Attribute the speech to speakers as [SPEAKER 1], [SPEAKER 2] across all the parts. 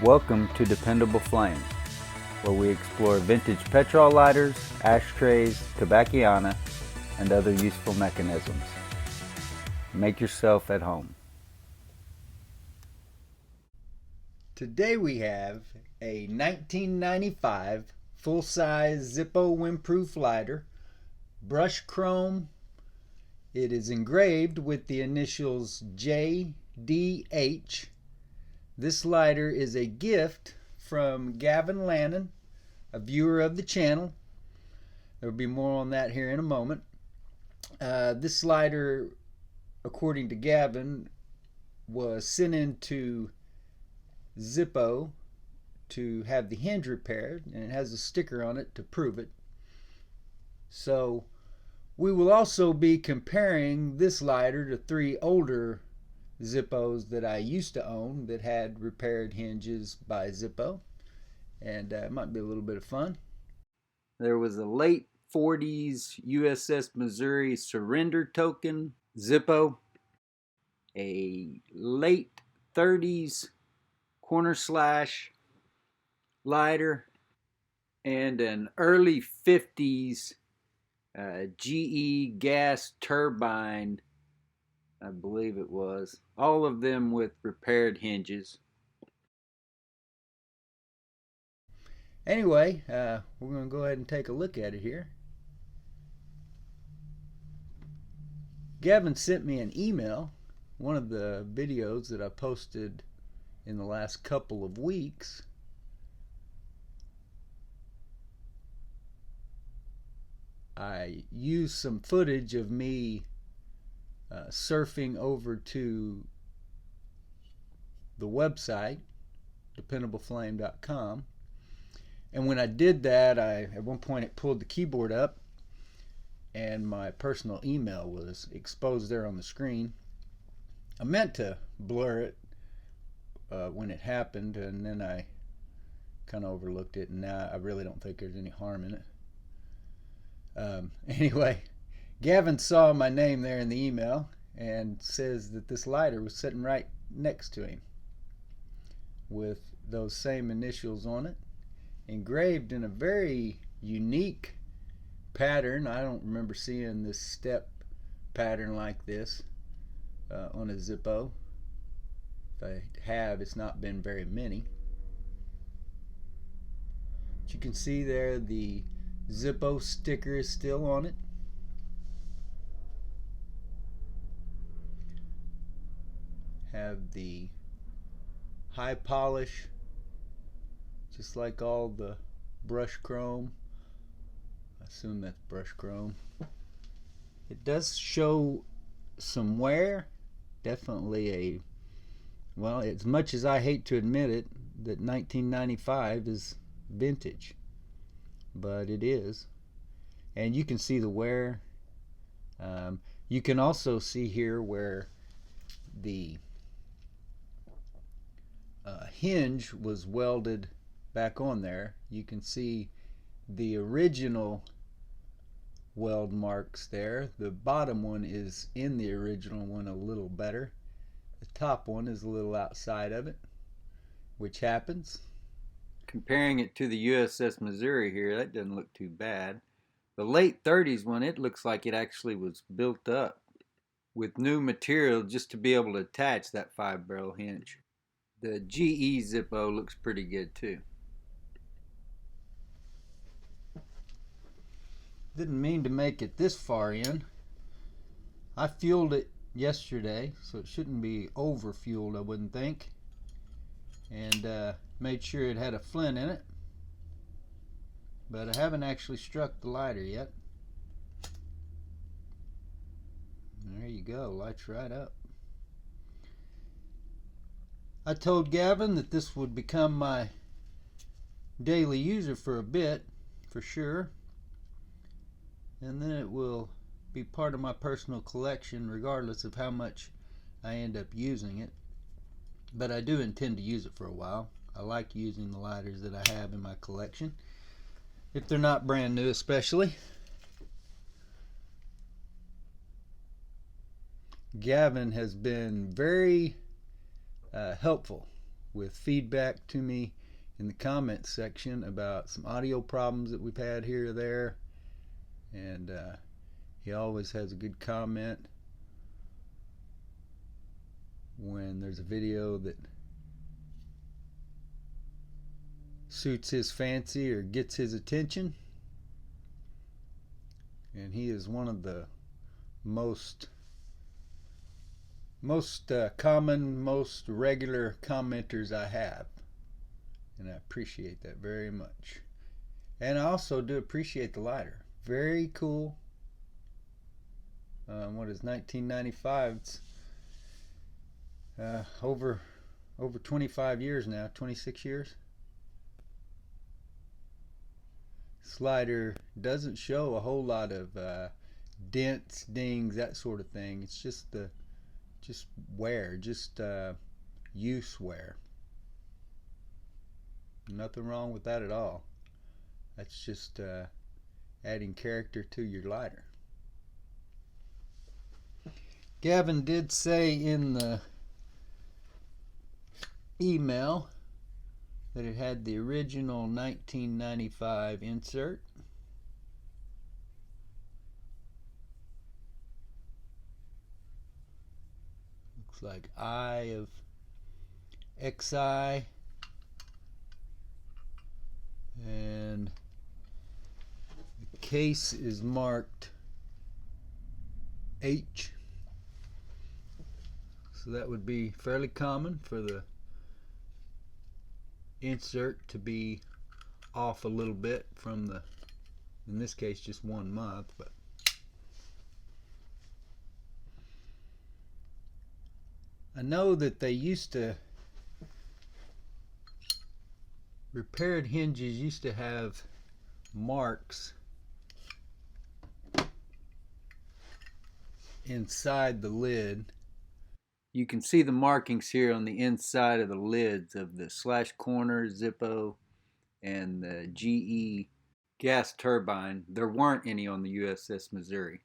[SPEAKER 1] Welcome to Dependable Flame, where we explore vintage petrol lighters, ashtrays, tobacciana, and other useful mechanisms. Make yourself at home. Today we have a 1995 full-size Zippo windproof lighter, brushed chrome. It is engraved with the initials JDH. This lighter is a gift from Gavin Lannan, a viewer of the channel. There will be more on that here in a moment. This lighter, according to Gavin, was sent into Zippo to have the hinge repaired, and it has a sticker on it to prove it. So we will also be comparing this lighter to 3 older Zippos that I used to own that had repaired hinges by Zippo, and it might be a little bit of fun. There was a late 40s USS Missouri surrender token Zippo, a late 30s corner slash lighter, and an early 50s GE gas turbine, I believe it was. All of them with repaired hinges. Anyway, we're going to go ahead and take a look at it here. Gavin sent me an email, one of the videos that I posted in the last couple of weeks. I used some footage of me surfing over to the website, dependableflame.com, and when I did that, at one point it pulled the keyboard up and my personal email was exposed there on the screen. I meant to blur it when it happened, and then I kind of overlooked it, and now I really don't think there's any harm in it. Anyway, Gavin saw my name there in the email and says that this lighter was sitting right next to him with those same initials on it, engraved in a very unique pattern. I don't remember seeing this step pattern like this on a Zippo. If I have, it's not been very many. But you can see there the Zippo sticker is still on it. Have the high polish, just like all the brushed chrome. I assume that's brushed chrome. It does show some wear. Definitely well, as much as I hate to admit it, that 1995 is vintage, but it is. And you can see the wear. You can also see here where the hinge was welded back on there. You can see the original weld marks there. The bottom one is in the original one a little better. The top one is a little outside of it, which happens. Comparing it to the USS Missouri here, that doesn't look too bad. The late 30s one, it looks like it actually was built up with new material just to be able to attach that 5-barrel hinge. The GE Zippo looks pretty good too. Didn't mean to make it this far in. I fueled it yesterday, so it shouldn't be over fueled, I wouldn't think. And made sure it had a flint in it. But I haven't actually struck the lighter yet. There you go, lights right up. I told Gavin that this would become my daily user for a bit, for sure. And then it will be part of my personal collection regardless of how much I end up using it. But I do intend to use it for a while. I like using the lighters that I have in my collection, if they're not brand new especially. Gavin has been very helpful with feedback to me in the comments section about some audio problems that we've had here or there. And he always has a good comment when there's a video that suits his fancy or gets his attention. And he is one of the most common, most regular commenters I have, and I appreciate that very much. And I also do appreciate the lighter. Very cool. What is 1995? It's over 25 years now, 26 years. Slider doesn't show a whole lot of dents, dings, that sort of thing. It's just wear, use wear. Nothing wrong with that at all. That's just adding character to your lighter. Gavin did say in the email that it had the original 1995 insert. Looks like Eye of XI, and the case is marked H, so that would be fairly common for the insert to be off a little bit from the, in this case, just 1 month. But I know that they used to, repaired hinges used to have marks inside the lid. You can see the markings here on the inside of the lids of the slash corner, Zippo, and the GE gas turbine. There weren't any on the USS Missouri.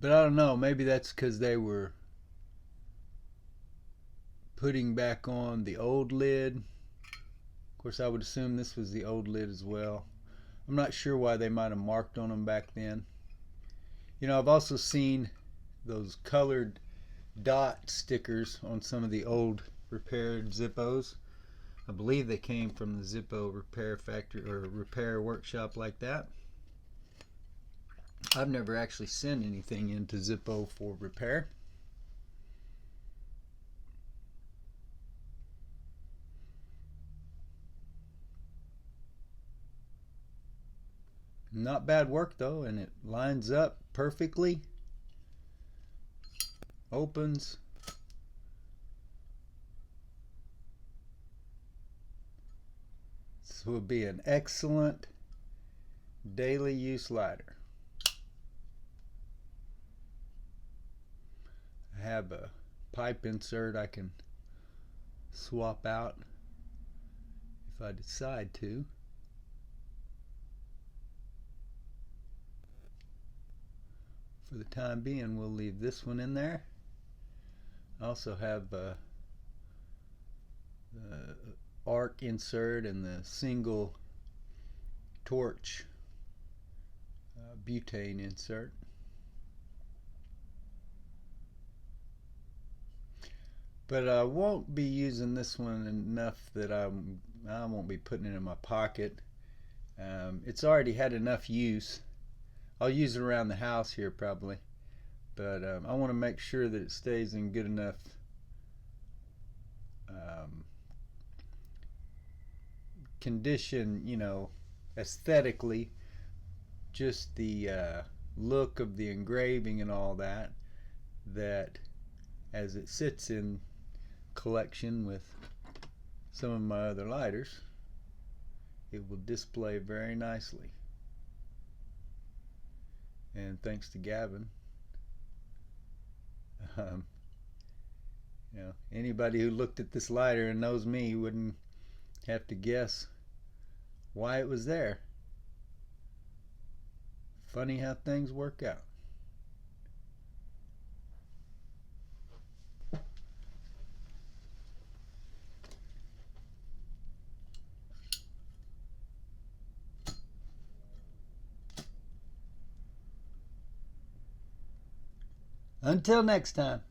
[SPEAKER 1] But I don't know, maybe that's because they were putting back on the old lid. Of course, I would assume this was the old lid as well. I'm not sure why they might have marked on them back then. You know, I've also seen those colored dot stickers on some of the old repaired Zippos. I believe they came from the Zippo repair factory or repair workshop like that. I've never actually sent anything into Zippo for repair. Not bad work though, and it lines up perfectly. Opens. This will be an excellent daily use lighter. I have a pipe insert I can swap out if I decide to. For the time being, we'll leave this one in there. I also have the arc insert and the single torch butane insert. But I won't be using this one enough that I won't be putting it in my pocket. It's already had enough use. I'll use it around the house here probably, but I want to make sure that it stays in good enough condition, you know, aesthetically, just the look of the engraving and all that, that as it sits in collection with some of my other lighters, it will display very nicely. And thanks to Gavin, you know, anybody who looked at this lighter and knows me wouldn't have to guess why it was there. Funny how things work out. Until next time.